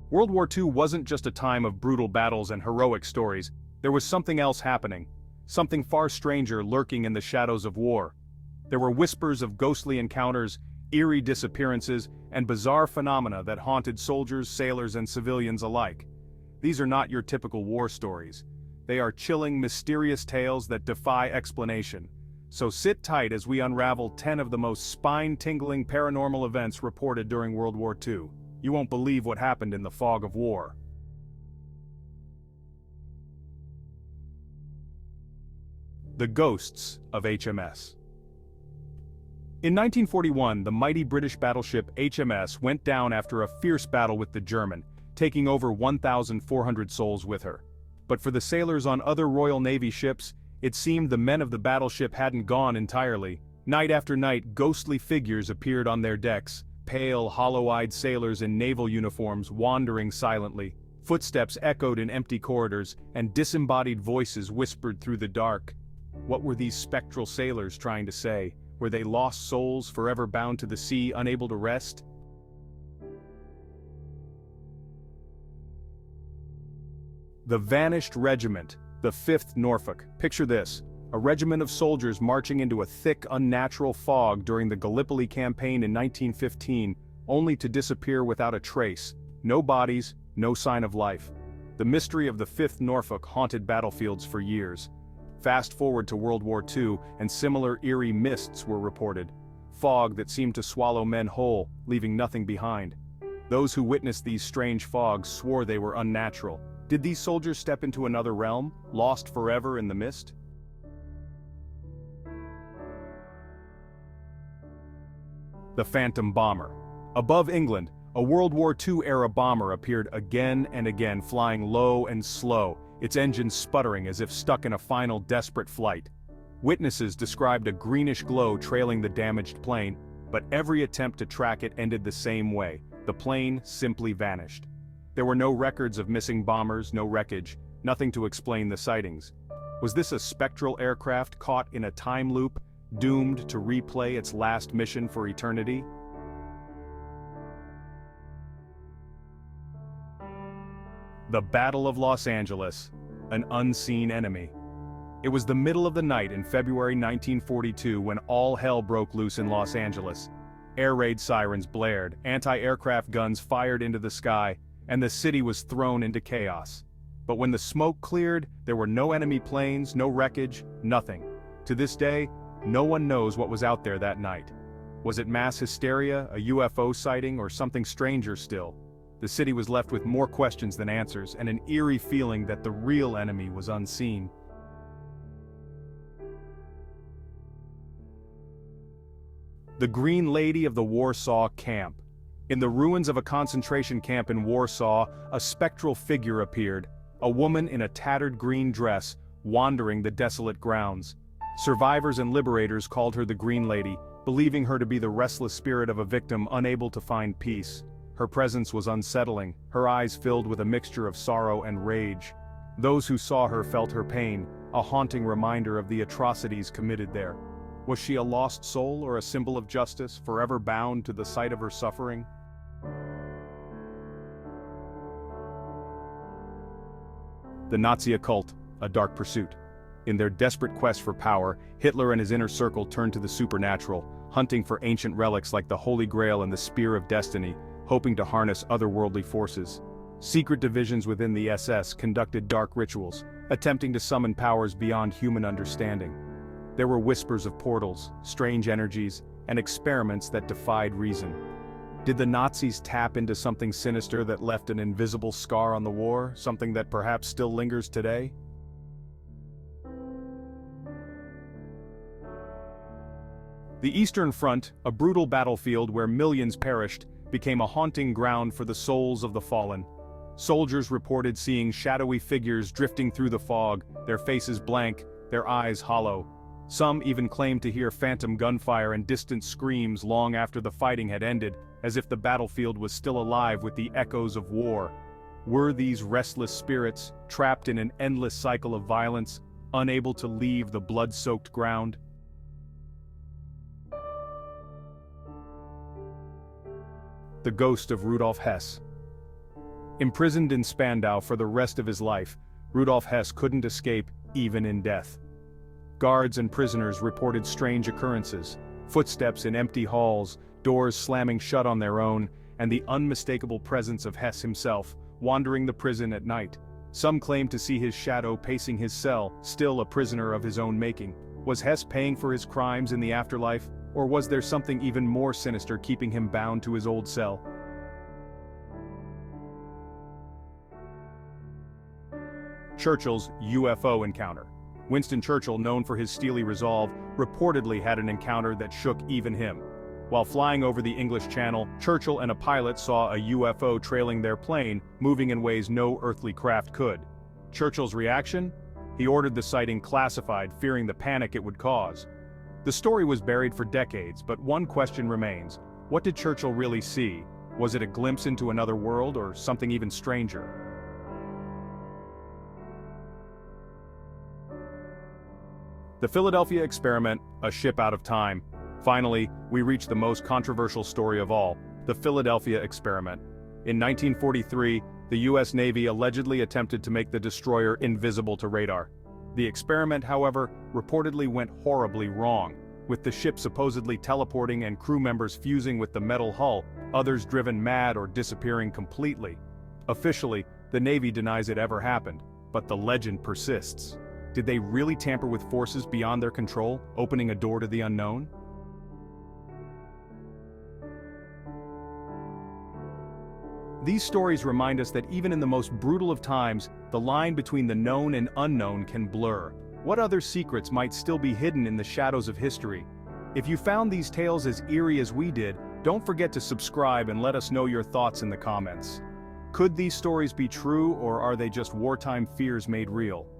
World War II wasn't just a time of brutal battles and heroic stories, there was something else happening. Something far stranger lurking in the shadows of war. There were whispers of ghostly encounters, eerie disappearances, and bizarre phenomena that haunted soldiers, sailors, and civilians alike. These are not your typical war stories. They are chilling, mysterious tales that defy explanation. So sit tight as we unravel 10 of the most spine-tingling paranormal events reported during World War II. You won't believe what happened in the fog of war. The ghosts of HMS. In 1941, the mighty British battleship HMS went down after a fierce battle with the German, taking over 1,400 souls with her. But for the sailors on other Royal Navy ships, it seemed the men of the battleship hadn't gone entirely. Night after night, ghostly figures appeared on their decks, pale, hollow-eyed sailors in naval uniforms wandering silently. Footsteps echoed in empty corridors, and disembodied voices whispered through the dark. What were these spectral sailors trying to say? Were they lost souls forever bound to the sea, unable to rest? The Vanished Regiment, the 5th Norfolk. Picture this, a regiment of soldiers marching into a thick, unnatural fog during the Gallipoli campaign in 1915, only to disappear without a trace. No bodies, no sign of life. The mystery of the 5th Norfolk haunted battlefields for years. Fast forward to World War II, and similar eerie mists were reported. Fog that seemed to swallow men whole, leaving nothing behind. Those who witnessed these strange fogs swore they were unnatural. Did these soldiers step into another realm, lost forever in the mist? The Phantom Bomber. Above England, a World War II-era bomber appeared again and again, flying low and slow, its engines sputtering as if stuck in a final desperate flight. Witnesses described a greenish glow trailing the damaged plane, but every attempt to track it ended the same way. The plane simply vanished. There were no records of missing bombers, no wreckage, nothing to explain the sightings. Was this a spectral aircraft caught in a time loop, doomed to replay its last mission for eternity? The Battle of Los Angeles, an unseen enemy. It was the middle of the night in February 1942 when all hell broke loose in Los Angeles. Air raid sirens blared, anti-aircraft guns fired into the sky, and the city was thrown into chaos. But when the smoke cleared, there were no enemy planes, no wreckage, nothing. To this day, no one knows what was out there that night. Was it mass hysteria, a UFO sighting, or something stranger still? The city was left with more questions than answers, and an eerie feeling that the real enemy was unseen. The Green Lady of the Warsaw Camp. In the ruins of a concentration camp in Warsaw, a spectral figure appeared, a woman in a tattered green dress, wandering the desolate grounds. Survivors and liberators called her the Green Lady, believing her to be the restless spirit of a victim unable to find peace. Her presence was unsettling, her eyes filled with a mixture of sorrow and rage. Those who saw her felt her pain, a haunting reminder of the atrocities committed there. Was she a lost soul or a symbol of justice, forever bound to the site of her suffering? The Nazi occult, a dark pursuit. In their desperate quest for power, Hitler and his inner circle turned to the supernatural, hunting for ancient relics like the Holy Grail and the Spear of Destiny, hoping to harness otherworldly forces. Secret divisions within the SS conducted dark rituals, attempting to summon powers beyond human understanding. There were whispers of portals, strange energies, and experiments that defied reason. Did the Nazis tap into something sinister that left an invisible scar on the war, something that perhaps still lingers today? The Eastern Front, a brutal battlefield where millions perished, became a haunting ground for the souls of the fallen. Soldiers reported seeing shadowy figures drifting through the fog, their faces blank, their eyes hollow. Some even claimed to hear phantom gunfire and distant screams long after the fighting had ended, as if the battlefield was still alive with the echoes of war. Were these restless spirits, trapped in an endless cycle of violence, unable to leave the blood-soaked ground? The ghost of Rudolph Hess. Imprisoned in Spandau for the rest of his life, Rudolph Hess couldn't escape, even in death. Guards and prisoners reported strange occurrences, footsteps in empty halls, doors slamming shut on their own, and the unmistakable presence of Hess himself, wandering the prison at night. Some claimed to see his shadow pacing his cell, still a prisoner of his own making. Was Hess paying for his crimes in the afterlife, or was there something even more sinister keeping him bound to his old cell? Churchill's UFO encounter. Winston Churchill, known for his steely resolve, reportedly had an encounter that shook even him. While flying over the English Channel, Churchill and a pilot saw a UFO trailing their plane, moving in ways no earthly craft could. Churchill's reaction? He ordered the sighting classified, fearing the panic it would cause. The story was buried for decades, but one question remains. What did Churchill really see? Was it a glimpse into another world, or something even stranger? The Philadelphia Experiment, a ship out of time. Finally, we reach the most controversial story of all, the Philadelphia Experiment. In 1943, the U.S. Navy allegedly attempted to make the destroyer invisible to radar. The experiment, however, reportedly went horribly wrong, with the ship supposedly teleporting and crew members fusing with the metal hull, others driven mad or disappearing completely. Officially, the Navy denies it ever happened, but the legend persists. Did they really tamper with forces beyond their control, opening a door to the unknown? These stories remind us that even in the most brutal of times, the line between the known and unknown can blur. What other secrets might still be hidden in the shadows of history? If you found these tales as eerie as we did, don't forget to subscribe and let us know your thoughts in the comments. Could these stories be true, or are they just wartime fears made real?